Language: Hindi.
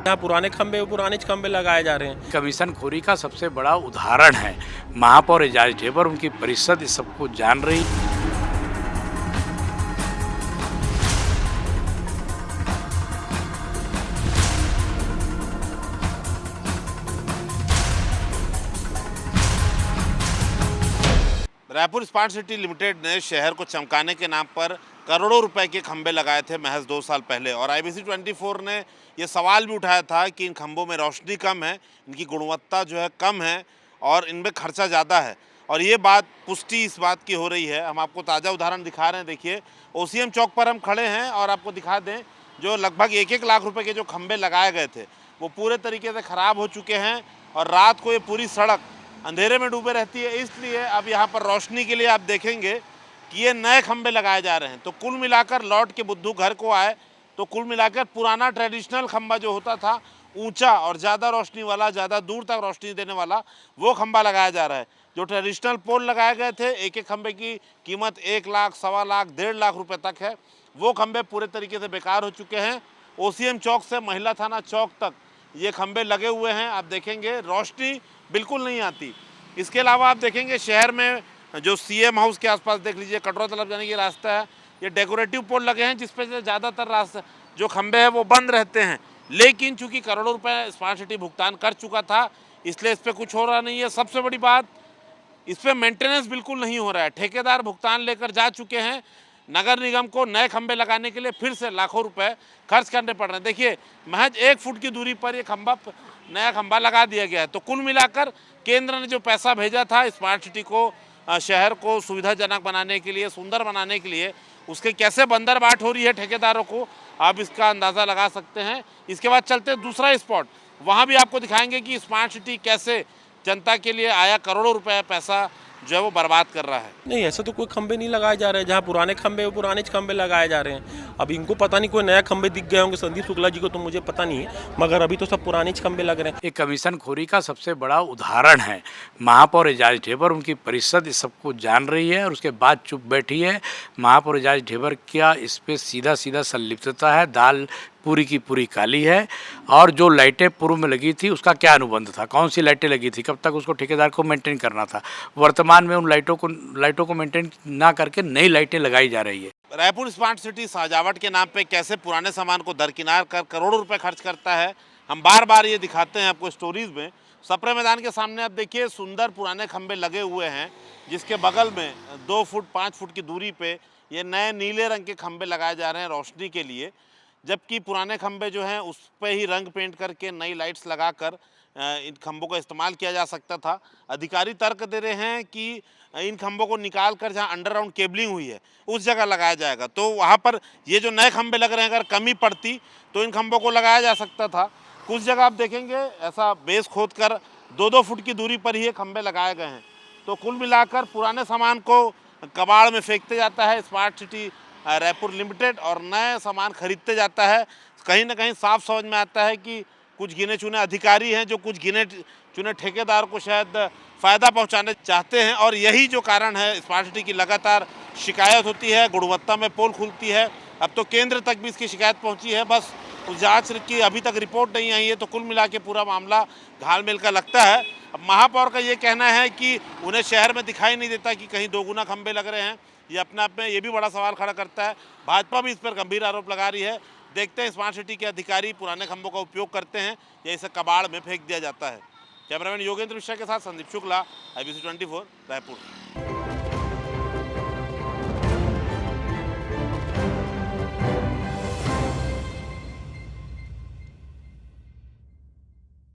जहाँ पुराने खंबे पुराने खंबे लगाए जा रहे हैं। कमीशन खोरी का सबसे बड़ा उदाहरण है महापौर एजाज ढेबर, उनकी परिषद इस सबको जान रही। रायपुर स्मार्ट सिटी लिमिटेड ने शहर को चमकाने के नाम पर करोड़ों रुपए के खंभे लगाए थे महज 2 साल पहले, और IBC 24 ने ये सवाल भी उठाया था कि इन खंभों में रोशनी कम है, इनकी गुणवत्ता जो है कम है और इनमें खर्चा ज़्यादा है। और ये बात पुष्टि इस बात की हो रही है। हम आपको ताज़ा उदाहरण दिखा रहे हैं। देखिए, OCM चौक पर हम खड़े हैं और आपको दिखा दें, जो लगभग 1-1 लाख रुपये के जो खंभे लगाए गए थे वो पूरे तरीके से ख़राब हो चुके हैं और रात को ये पूरी सड़क अंधेरे में डूबे रहती है। इसलिए अब यहाँ पर रोशनी के लिए आप देखेंगे कि ये नए खंभे लगाए जा रहे हैं। तो कुल मिलाकर लौट के बुद्धू घर को आए तो कुल मिलाकर पुराना ट्रेडिशनल खंभा जो होता था, ऊंचा और ज़्यादा रोशनी वाला, ज़्यादा दूर तक रोशनी देने वाला, वो खंभा लगाया जा रहा है। जो ट्रेडिशनल पोल लगाए गए थे, एक एक खंभे की कीमत 1 लाख, 1.25 लाख, 1.5 लाख रुपये तक है, वो खंभे पूरे तरीके से बेकार हो चुके हैं। OCM चौक से महिला थाना चौक तक ये खंभे लगे हुए हैं। आप देखेंगे रोशनी बिल्कुल नहीं आती। इसके अलावा आप देखेंगे शहर में जो CM हाउस के आसपास देख लीजिए, कटरा तरफ जाने की रास्ता है, ये डेकोरेटिव पोल लगे हैं जिस पे से ज़्यादातर रास्ते जो खंभे हैं वो बंद रहते हैं। लेकिन चूंकि करोड़ों रुपए स्मार्ट सिटी भुगतान कर चुका था, इसलिए इस पर कुछ हो रहा नहीं है। सबसे बड़ी बात, इस पर मेंटेनेंस बिल्कुल नहीं हो रहा है। ठेकेदार भुगतान लेकर जा चुके हैं। नगर निगम को नए खंभे लगाने के लिए फिर से लाखों रुपए खर्च करने पड़ रहे हैं। देखिए, महज 1 फुट की दूरी पर ये नया खंभा लगा दिया गया है। तो कुल मिलाकर केंद्र ने जो पैसा भेजा था स्मार्ट सिटी को, शहर को सुविधाजनक बनाने के लिए, सुंदर बनाने के लिए, उसके कैसे बंदरबाट हो रही है ठेकेदारों को, आप इसका अंदाज़ा लगा सकते हैं। इसके बाद चलते दूसरा स्पॉट, वहाँ भी आपको दिखाएंगे कि स्मार्ट सिटी कैसे जनता के लिए आया करोड़ों रुपए पैसा जो है वो बर्बाद कर रहा है। नहीं, ऐसा तो कोई खंबे नहीं लगाए जा रहे हैं। जहाँ पुराने खंबे लगाए जा रहे हैं। अब इनको पता नहीं कोई नया खंबे दिख गए होंगे संदीप शुक्ला जी को, तो मुझे पता नहीं है, मगर अभी तो सब पुराने खंबे लग रहे हैं। ये कमीशन खोरी का सबसे बड़ा उदाहरण है महापौर एजाज ढेबर, उनकी परिषद इस सबको जान रही है और उसके बाद चुप बैठी है। महापौर एजाज ढेबर क्या इस पर सीधा सीधा संलिप्तता है, दाल पूरी की पूरी काली है। और जो लाइटें पूर्व में लगी थी उसका क्या अनुबंध था, कौन सी लाइटें लगी थी, कब तक उसको ठेकेदार को मेंटेन करना था। वर्तमान में उन लाइटों को मेंटेन ना करके नई लाइटें लगाई जा रही है। रायपुर स्मार्ट सिटी सजावट के नाम पे कैसे पुराने सामान को दरकिनार कर करोड़ों रुपए खर्च करता है, हम बार बार ये दिखाते हैं आपको स्टोरीज में। सप्रे मैदान के सामने आप देखिए, सुंदर पुराने खंबे लगे हुए हैं, जिसके बगल में 2 फुट 5 फुट की दूरी पे ये नए नीले रंग के खंबे लगाए जा रहे हैं रोशनी के लिए। जबकि पुराने खंबे जो हैं उस पर ही रंग पेंट करके नई लाइट्स लगाकर इन खंभों का इस्तेमाल किया जा सकता था। अधिकारी तर्क दे रहे हैं कि इन खंभों को निकाल कर जहाँ अंडरग्राउंड केबलिंग हुई है उस जगह लगाया जाएगा। तो वहाँ पर ये जो नए खंभे लग रहे हैं, अगर कमी पड़ती तो इन खंभों को लगाया जा सकता था। कुछ जगह आप देखेंगे ऐसा बेस खोद कर 2-2 फुट की दूरी पर ही ये खंभे लगाए गए हैं। तो कुल मिलाकर पुराने सामान को कबाड़ में फेंकते जाता है स्मार्ट सिटी रायपुर लिमिटेड और नए सामान खरीदते जाता है। कहीं ना कहीं साफ समझ में आता है कि कुछ गिने चुने अधिकारी हैं जो कुछ गिने चुने ठेकेदार को शायद फ़ायदा पहुंचाने चाहते हैं, और यही जो कारण है स्मार्ट सिटी की लगातार शिकायत होती है, गुणवत्ता में पोल खुलती है। अब तो केंद्र तक भी इसकी शिकायत पहुंची है, बस उस जाँच की अभी तक रिपोर्ट नहीं आई है। तो कुल मिला के पूरा मामला घालमेल का लगता है। अब महापौर का ये कहना है कि उन्हें शहर में दिखाई नहीं देता कि कहीं दोगुना खंभे लग रहे हैं। ये अपने आप में ये भी बड़ा सवाल खड़ा करता है। भाजपा भी इस पर गंभीर आरोप लगा रही है। देखते हैं स्मार्ट सिटी के अधिकारी पुराने खंभों का उपयोग करते हैं या इसे कबाड़ में फेंक दिया जाता है। कैमरामैन योगेंद्र मिश्रा के साथ संदीप शुक्ला, IBC 24 रायपुर।